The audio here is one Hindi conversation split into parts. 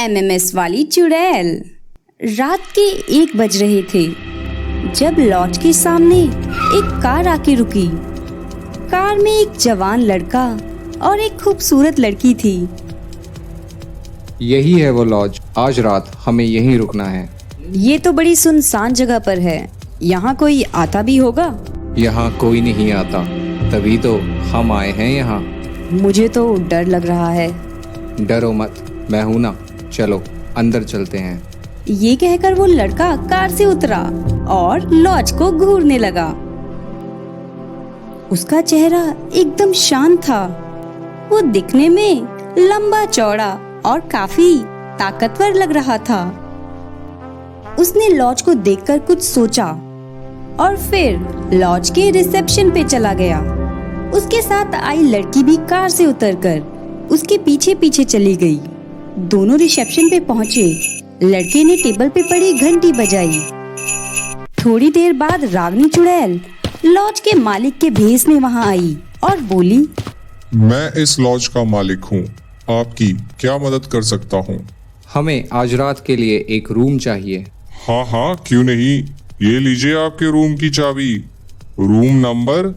एमएमएस वाली चुड़ैल। रात के 1 बज रहे थे जब लॉज के सामने एक कार आके रुकी। कार में एक जवान लड़का और एक खूबसूरत लड़की थी। यही है वो लॉज, आज रात हमें यहीं रुकना है। ये तो बड़ी सुनसान जगह पर है, यहाँ कोई आता भी होगा? यहाँ कोई नहीं आता, तभी तो हम आए हैं यहाँ। मुझे तो डर लग रहा है। डरो मत, मैं हूं ना, चलो अंदर चलते हैं। ये कहकर वो लड़का कार से उतरा और लॉज को घूरने लगा। उसका चेहरा एकदम शांत था। वो दिखने में लंबा चौड़ा और काफी ताकतवर लग रहा था। उसने लॉज को देखकर कुछ सोचा और फिर लॉज के रिसेप्शन पे चला गया। उसके साथ आई लड़की भी कार से उतरकर उसके पीछे पीछे चली गई। दोनों रिसेप्शन पे पहुंचे। लड़के ने टेबल पे पड़ी घंटी बजाई। थोड़ी देर बाद रागनी चुड़ैल लॉज के मालिक के भेष में वहां आई और बोली, मैं इस लॉज का मालिक हूँ, आपकी क्या मदद कर सकता हूँ? हमें आज रात के लिए एक रूम चाहिए। हाँ हाँ, क्यों नहीं, ये लीजिए आपके रूम की चाबी, रूम नंबर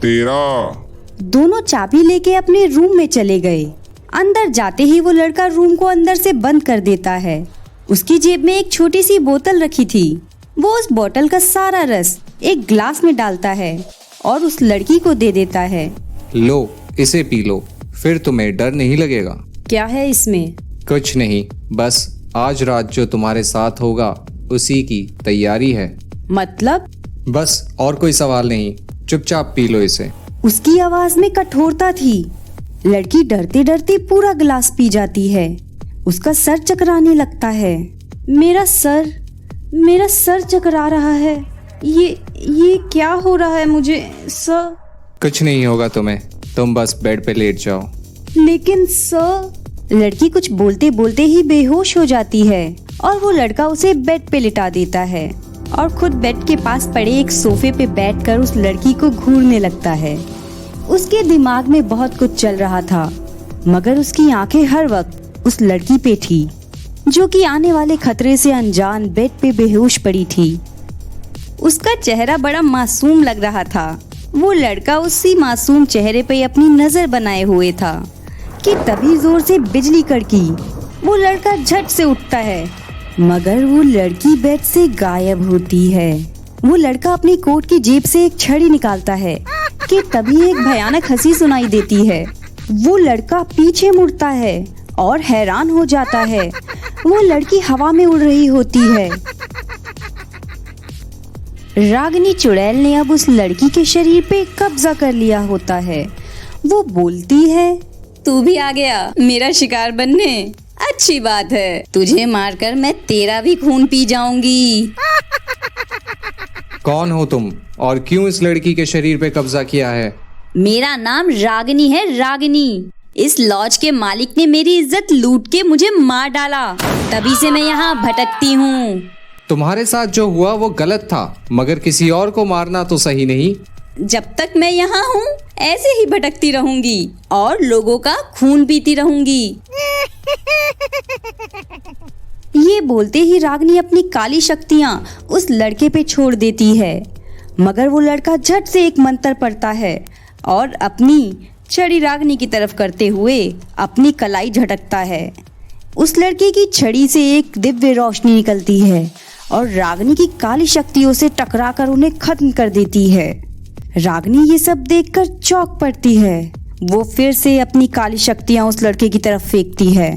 13। दोनों चाबी लेके अपने रूम में चले गए। अंदर जाते ही वो लड़का रूम को अंदर से बंद कर देता है। उसकी जेब में एक छोटी सी बोतल रखी थी। वो उस बोतल का सारा रस एक ग्लास में डालता है और उस लड़की को दे देता है। लो, इसे पी लो, फिर तुम्हें डर नहीं लगेगा। क्या है इसमें? कुछ नहीं, बस आज रात जो तुम्हारे साथ होगा उसी की तैयारी है। मतलब? बस और कोई सवाल नहीं, चुपचाप पी लो इसे। उसकी आवाज में कठोरता थी। लड़की डरते डरते पूरा गिलास पी जाती है। उसका सर चकराने लगता है। मेरा सर चकरा रहा है। ये क्या हो रहा है मुझे सर? कुछ नहीं होगा तुम्हें, तुम बस बेड पे लेट जाओ। लेकिन सर, लड़की कुछ बोलते बोलते ही बेहोश हो जाती है और वो लड़का उसे बेड पे लिटा देता है और खुद बेड के पास पड़े एक सोफे पे बैठकर उस लड़की को घूरने लगता है। उसके दिमाग में बहुत कुछ चल रहा था, मगर उसकी आंखें हर वक्त उस लड़की पे थी, जो कि आने वाले खतरे से अनजान बेड पे बेहोश पड़ी थी। उसका चेहरा बड़ा मासूम लग रहा था। वो लड़का उसी मासूम चेहरे पे अपनी नजर बनाए हुए था कि तभी जोर से बिजली कड़की। वो लड़का झट से उठता है, मगर वो लड़की बेड से गायब होती है। वो लड़का अपनी कोट की जेब से एक छड़ी निकालता है कि तभी एक भयानक हंसी सुनाई देती है। वो लड़का पीछे मुड़ता है और हैरान हो जाता है। वो लड़की हवा में उड़ रही होती है। रागिनी चुड़ैल ने अब उस लड़की के शरीर पे कब्जा कर लिया होता है। वो बोलती है, तू भी आ गया मेरा शिकार बनने? अच्छी बात है, तुझे मारकर मैं तेरा भी खून पी जाऊंगी। कौन हो तुम और क्यों इस लड़की के शरीर पे कब्जा किया है? मेरा नाम रागिनी है, रागिनी। इस लॉज के मालिक ने मेरी इज्जत लूट के मुझे मार डाला, तभी से मैं यहाँ भटकती हूँ। तुम्हारे साथ जो हुआ वो गलत था, मगर किसी और को मारना तो सही नहीं। जब तक मैं यहाँ हूँ ऐसे ही भटकती रहूंगी और लोगों का खून पीती रहूंगी। ये बोलते ही रागिनी अपनी काली शक्तियाँ उस लड़के पे छोड़ देती है, मगर वो लड़का झट से एक मंत्र पढ़ता है और अपनी छड़ी रागिनी की तरफ करते हुए अपनी कलाई झटकता है। उस लड़के की छड़ी से एक दिव्य रोशनी निकलती है और रागिनी की काली शक्तियों से टकराकर उन्हें खत्म कर देती है। रागिनी ये सब देखकर चौंक पड़ती है। वो फिर से अपनी काली शक्तियां उस लड़के की तरफ फेंकती है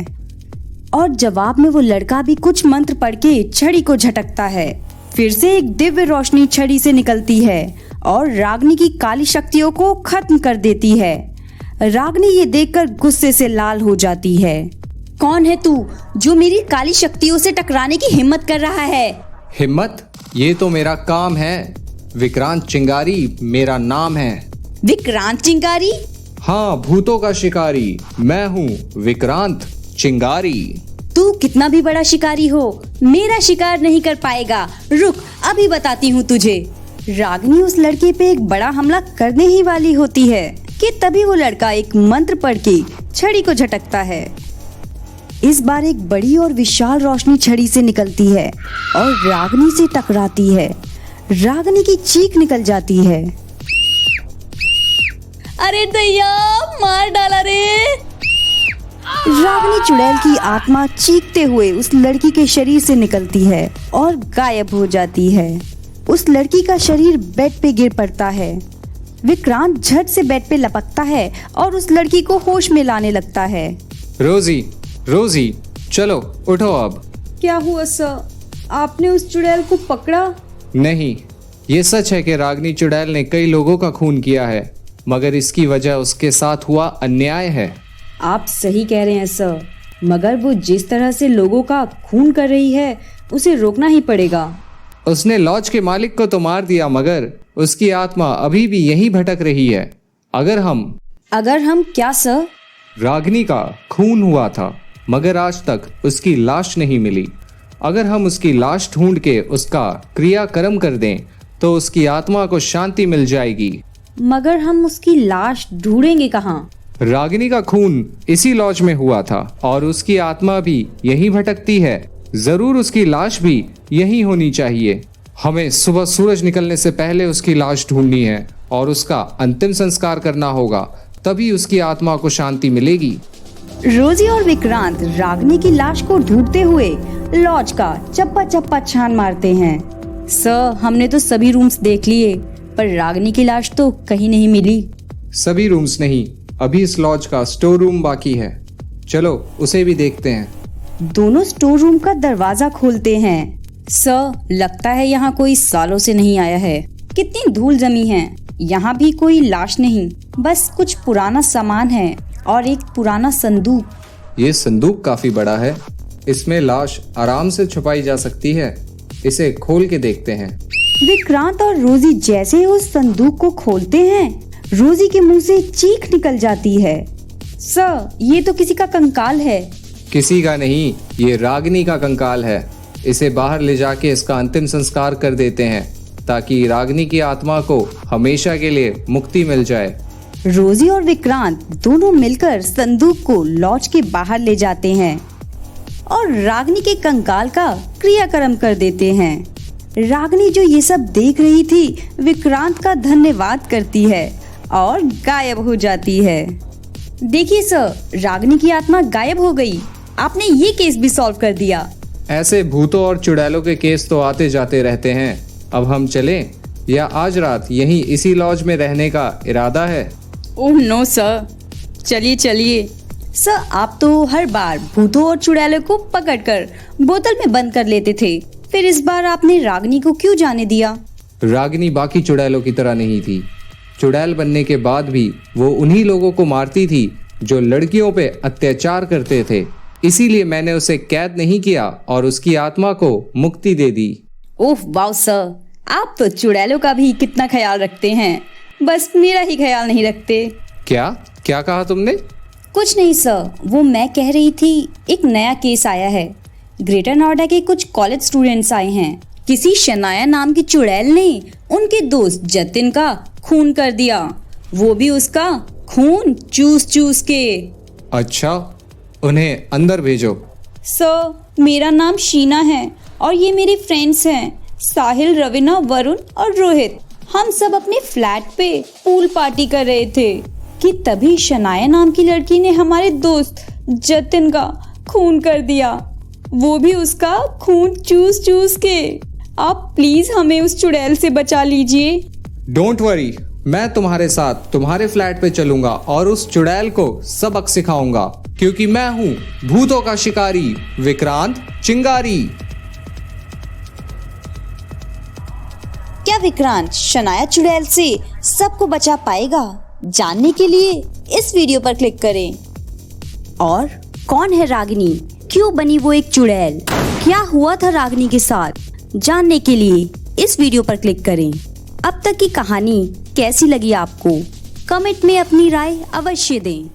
और जवाब में वो लड़का भी कुछ मंत्र पढ़ के छड़ी को झटकता है। फिर से एक दिव्य रोशनी छड़ी से निकलती है और रागिनी की काली शक्तियों को खत्म कर देती है। रागिनी ये देखकर गुस्से से लाल हो जाती है। कौन है तू जो मेरी काली शक्तियों से टकराने की हिम्मत कर रहा है? हिम्मत? ये तो मेरा काम है। विक्रांत चिंगारी मेरा नाम है। विक्रांत चिंगारी? हाँ, भूतों का शिकारी मैं हूँ, विक्रांत चिंगारी। तू कितना भी बड़ा शिकारी हो, मेरा शिकार नहीं कर पाएगा। रुक, अभी बताती हूँ तुझे। रागिनी उस लड़के पे एक बड़ा हमला करने ही वाली होती है कि तभी वो लड़का एक मंत्र पढ़ के छड़ी को झटकता है। इस बार एक बड़ी और विशाल रोशनी छड़ी से निकलती है और रागिनी से टकराती है। रागिनी की चीख निकल जाती है। अरे दैया, मार डाला रे। रागिनी चुड़ैल की आत्मा चीखते हुए उस लड़की के शरीर से निकलती है और गायब हो जाती है। उस लड़की का शरीर बेड पे गिर पड़ता है। विक्रांत झट से बेड पे लपकता है और उस लड़की को होश में लाने लगता है। रोजी, रोजी, चलो उठो अब। क्या हुआ सर? आपने उस चुड़ैल को पकड़ा? नहीं, ये सच है कि रागिनी चुड़ैल ने कई लोगों का खून किया है, मगर इसकी वजह उसके साथ हुआ अन्याय है। आप सही कह रहे हैं सर, मगर वो जिस तरह से लोगों का खून कर रही है उसे रोकना ही पड़ेगा। उसने लॉज के मालिक को तो मार दिया, मगर उसकी आत्मा अभी भी यहीं भटक रही है। अगर हम क्या सर? रागिनी का खून हुआ था, मगर आज तक उसकी लाश नहीं मिली। अगर हम उसकी लाश ढूंढ के उसका क्रियाकर्म कर दें तो उसकी आत्मा को शांति मिल जाएगी। मगर हम उसकी लाश ढूंढेंगे कहाँ? रागिनी का खून इसी लॉज में हुआ था और उसकी आत्मा भी यहीं भटकती है। जरूर उसकी लाश भी यहीं होनी चाहिए। हमें सुबह सूरज निकलने से पहले उसकी लाश ढूंढनी है और उसका अंतिम संस्कार करना होगा, तभी उसकी आत्मा को शांति मिलेगी। रोजी और विक्रांत रागिनी की लाश को ढूंढते हुए लॉज का चप्पा चप्पा छान मारते हैं। सर, हमने तो सभी रूम्स देख लिए, पर रागिनी की लाश तो कहीं नहीं मिली। सभी रूम्स नहीं, अभी इस लॉज का स्टोर रूम बाकी है। चलो उसे भी देखते हैं। दोनों स्टोर रूम का दरवाजा खोलते हैं। सर, लगता है यहाँ कोई सालों से नहीं आया है। कितनी धूल जमी है। यहाँ भी कोई लाश नहीं, बस कुछ पुराना सामान है और एक पुराना संदूक। ये संदूक काफी बड़ा है, इसमें लाश आराम से छुपाई जा सकती है। इसे खोल के देखते हैं। विक्रांत और रोजी जैसे ही उस संदूक को खोलते हैं, रोजी के मुंह से चीख निकल जाती है। सर, ये तो किसी का कंकाल है। किसी का नहीं, ये रागिनी का कंकाल है। इसे बाहर ले जाके इसका अंतिम संस्कार कर देते हैं ताकि रागिनी की आत्मा को हमेशा के लिए मुक्ति मिल जाए। रोजी और विक्रांत दोनों मिलकर संदूक को लॉज के बाहर ले जाते हैं और रागिनी के कंकाल का क्रियाकर्म कर देते हैं। रागिनी जो ये सब देख रही थी, विक्रांत का धन्यवाद करती है और गायब हो जाती है। देखिए सर, रागिनी की आत्मा गायब हो गई। आपने ये केस भी सॉल्व कर दिया। ऐसे भूतों और चुड़ैलों के केस तो आते जाते रहते हैं। अब हम चलें या आज रात यहीं इसी लॉज में रहने का इरादा है? ओह नो सर, चलिए चलिए। सर, आप तो हर बार भूतों और चुड़ैलों को पकड़कर बोतल में बंद कर लेते थे, फिर इस बार आपने रागिनी को क्यों जाने दिया? रागिनी बाकी चुड़ैलों की तरह नहीं थी। चुड़ैल बनने के बाद भी वो उन्हीं लोगों को मारती थी जो लड़कियों पे अत्याचार करते थे। इसीलिए मैंने उसे कैद नहीं किया और उसकी आत्मा को मुक्ति दे दी। ओह वाह सर, आप तो चुड़ैलों का भी कितना ख्याल रखते हैं, बस मेरा ही ख्याल नहीं रखते। क्या कहा तुमने? कुछ नहीं सर, वो मैं कह रही थी एक नया केस आया है। ग्रेटर नोएडा के कुछ कॉलेज स्टूडेंट्स आए हैं। किसी शनाया नाम की चुड़ैल ने उनके दोस्त जतिन का खून कर दिया, वो भी उसका खून चूस चूस के। अच्छा, उन्हें अंदर भेजो। सर, मेरा नाम शीना है और ये मेरे फ्रेंड्स हैं, साहिल, रवीना, वरुण और रोहित। हम सब अपने फ्लैट पे पूल पार्टी कर रहे थे कि तभी शनाया नाम की लड़की ने हमारे दोस्त जतिन का खून कर दिया, वो भी उसका खून चूस चूस के। आप प्लीज हमें उस चुड़ैल से बचा लीजिए। डोंट वरी, मैं तुम्हारे साथ तुम्हारे फ्लैट पे चलूंगा और उस चुड़ैल को सबक सिखाऊंगा, क्योंकि मैं हूँ भूतों का शिकारी विक्रांत चिंगारी। क्या विक्रांत शनाया चुड़ैल से सबको बचा पाएगा? जानने के लिए इस वीडियो पर क्लिक करें। और कौन है रागिनी? क्यों बनी वो एक चुड़ैल? क्या हुआ था रागिनी के साथ? जानने के लिए इस वीडियो पर क्लिक करें। अब तक की कहानी कैसी लगी आपको? कमेंट में अपनी राय अवश्य दें।